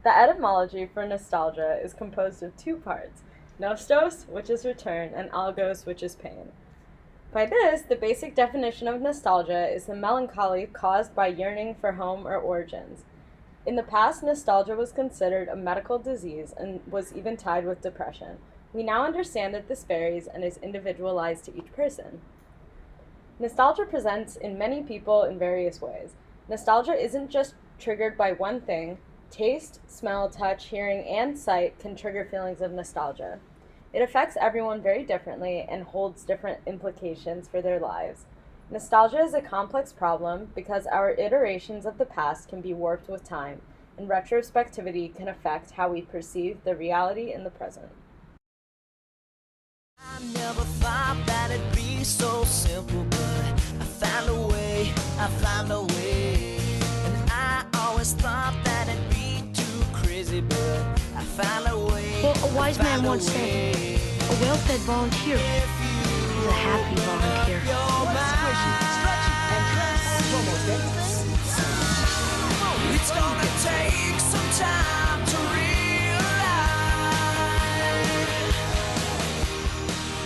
The etymology for nostalgia is composed of two parts: nostos, which is return, and algos, which is pain. By this, the basic definition of nostalgia is the melancholy caused by yearning for home or origins. In the past, nostalgia was considered a medical disease and was even tied with depression. We now understand that this varies and is individualized to each person. Nostalgia presents in many people in various ways. Nostalgia isn't just triggered by one thing. Taste, smell, touch, hearing, and sight can trigger feelings of nostalgia. It affects everyone very differently and holds different implications for their lives. Nostalgia is a complex problem because our iterations of the past can be warped with time, and retrospectivity can affect how we perceive the reality in the present. I never thought that it'd be so simple, but I found a way. And I always thought that it'd be too crazy, but I found a way. Well, a wise man once said, a well-fed volunteer is a happy volunteer. It's gonna take some time to realize.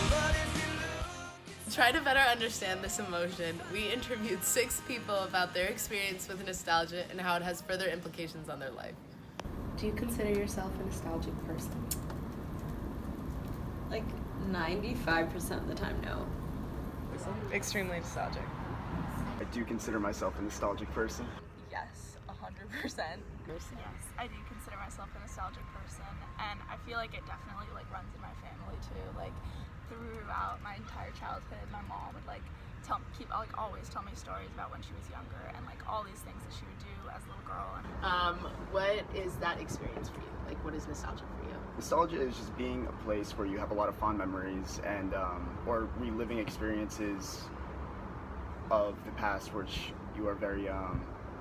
But if you look, To try to better understand this emotion, we interviewed 6 people about their experience with nostalgia and how it has further implications on their life. Do you consider yourself a nostalgic person? Like 95% of the time, no. Extremely nostalgic. I do consider myself a nostalgic person. Yes, 100%. Yes, I do consider myself a nostalgic person, and I feel like it definitely runs in my family too. Throughout my entire childhood, my mom would always tell me stories about when she was younger and all these things that she would do as a little girl. And What is that experience for you? What is nostalgia for you? Nostalgia is just being a place where you have a lot of fond memories and or reliving experiences of the past, which you are very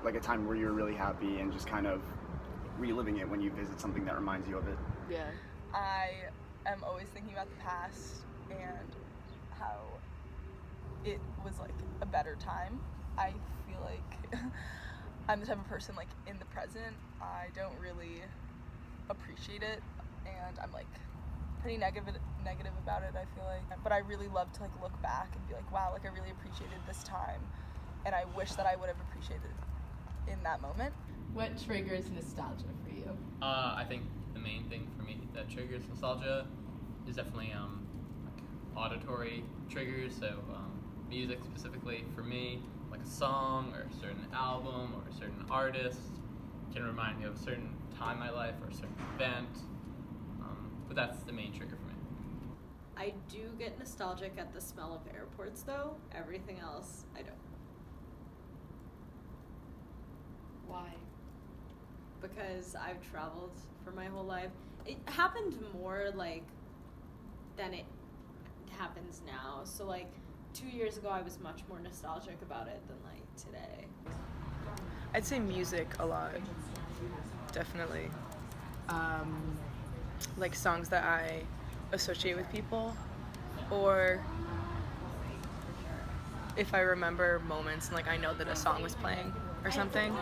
like a time where you're really happy and just kind of reliving it when you visit something that reminds you of it. Yeah. I am always thinking about the past and how it was a better time. I feel like I'm the type of person in the present, I don't really appreciate it, and I'm pretty negative about it, I feel like. But I really love to look back and be wow, I really appreciated this time, and I wish that I would have appreciated in that moment. What triggers nostalgia for you? I think the main thing for me that triggers nostalgia is definitely auditory triggers. So music specifically for me, like a song or a certain album or a certain artist can remind me of a certain time in my life or a certain event. But that's the main trigger for me. I do get nostalgic at the smell of airports, though. Everything else, I don't. Why? Because I've traveled for my whole life. It happened more than it happens now. So 2 years ago I was much more nostalgic about it than today. I'd say music a lot, definitely. Songs that I associate with people, or if I remember moments and I know that a song was playing or something.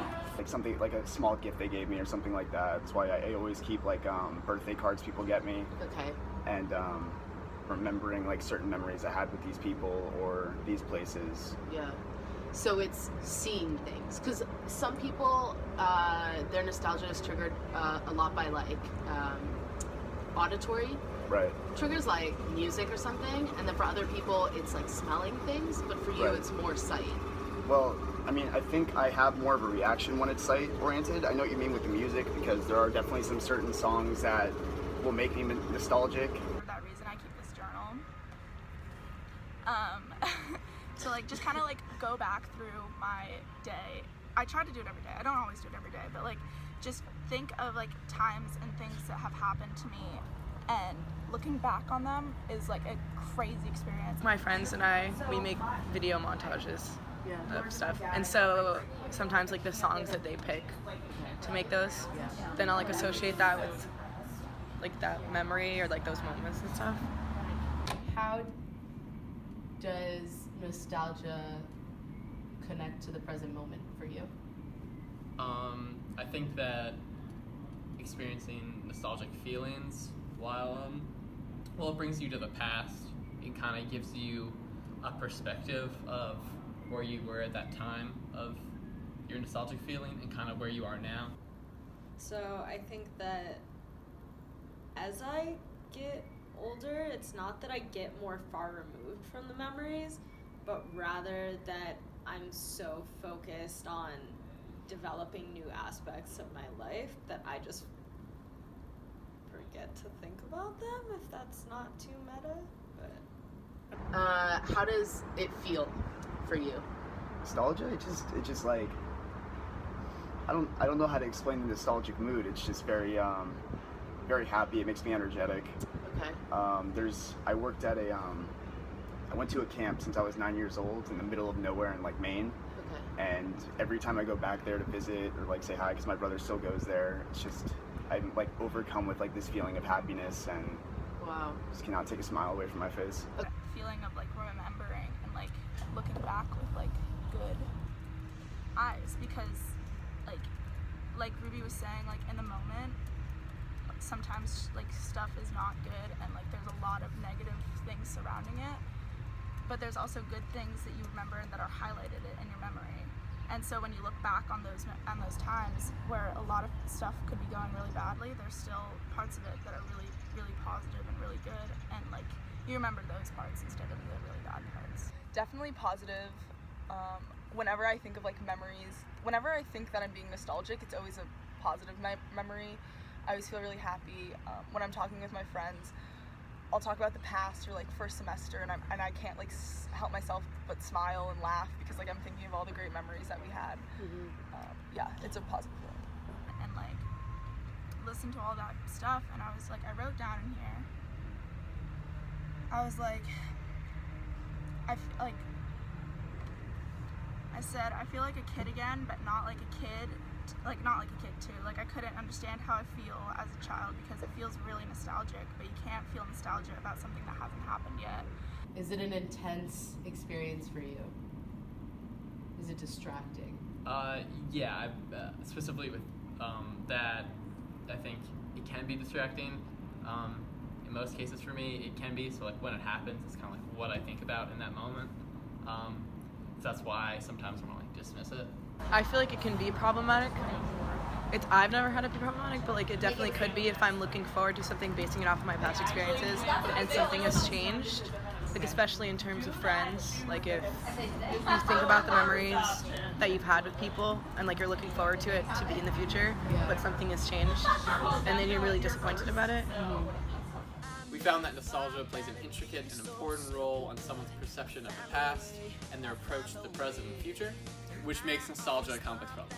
Something like a small gift they gave me or something like that. That's why I always keep birthday cards people get me, Okay. and remembering certain memories I had with these people or these places. Yeah. So it's seeing things, because some people, their nostalgia is triggered a lot by auditory Right. triggers, like music or something, and then for other people it's smelling things, but for you Right. it's more sight. Well, I think I have more of a reaction when it's sight oriented. I know what you mean with the music, because there are definitely some certain songs that will make me nostalgic. for that reason, I keep this journal. So just kind of go back through my day. I try to do it every day. I don't always do it every day, but just think of times and things that have happened to me, and looking back on them is a crazy experience. My friends and I, we make video montages of stuff, and so sometimes the songs that they pick to make those, then I'll associate that with that memory or those moments and stuff. How does nostalgia connect to the present moment for you? I think that experiencing nostalgic feelings while it brings you to the past. It kind of gives you a perspective of where you were at that time of your nostalgic feeling and kind of where you are now. So I think that as I get older, it's not that I get more far removed from the memories, but rather that I'm so focused on developing new aspects of my life that I just forget to think about them, if that's not too meta. But How does it feel for you? Nostalgia, it just like, I don't know how to explain the nostalgic mood. It's just very very happy. It makes me energetic. Okay. I went to a camp since I was 9 years old in the middle of nowhere in like Maine. Okay. And every time I go back there to visit or like say hi, because my brother still goes there, it's just, I'm like overcome with like this feeling of happiness and Wow. just cannot take a smile away from my face. Feeling of like remembering and like looking back with like good eyes, because like Ruby was saying, like in the moment sometimes like stuff is not good and like there's a lot of negative things surrounding it, but there's also good things that you remember and that are highlighted in your memory. And so when you look back on those times where a lot of stuff could be going really badly, there's still parts of it that are really, really positive and really good, and like you remember those parts instead of the really bad parts. Definitely positive. Whenever I think of like memories, whenever I think that I'm being nostalgic, it's always a positive memory. I always feel really happy. When I'm talking with my friends, I'll talk about the past or like first semester, and I can't like help myself but smile and laugh because like I'm thinking of all the great memories that we had. Yeah, it's a positive feeling. And like listen to all that stuff, and I was like, I wrote down in here, I was like, I said I feel like a kid again, but not like a kid, not like a kid too. Like I couldn't understand how I feel as a child because it feels really nostalgic, but you can't feel nostalgia about something that hasn't happened yet. Is it an intense experience for you? Is it distracting? Yeah, specifically with that, I think it can be distracting. In most cases for me, it can be. So like when it happens, it's kind of like what I think about in that moment. So that's why sometimes I want to like dismiss it. I feel like it can be problematic. I've never had it be problematic, but like it definitely could be if I'm looking forward to something, basing it off of my past experiences, and something has changed. Like especially in terms of friends, like if you think about the memories that you've had with people and like you're looking forward to it to be in the future, but something has changed, and then you're really disappointed about it. We found that nostalgia plays an intricate and important role on someone's perception of the past and their approach to the present and future, which makes nostalgia a complex problem.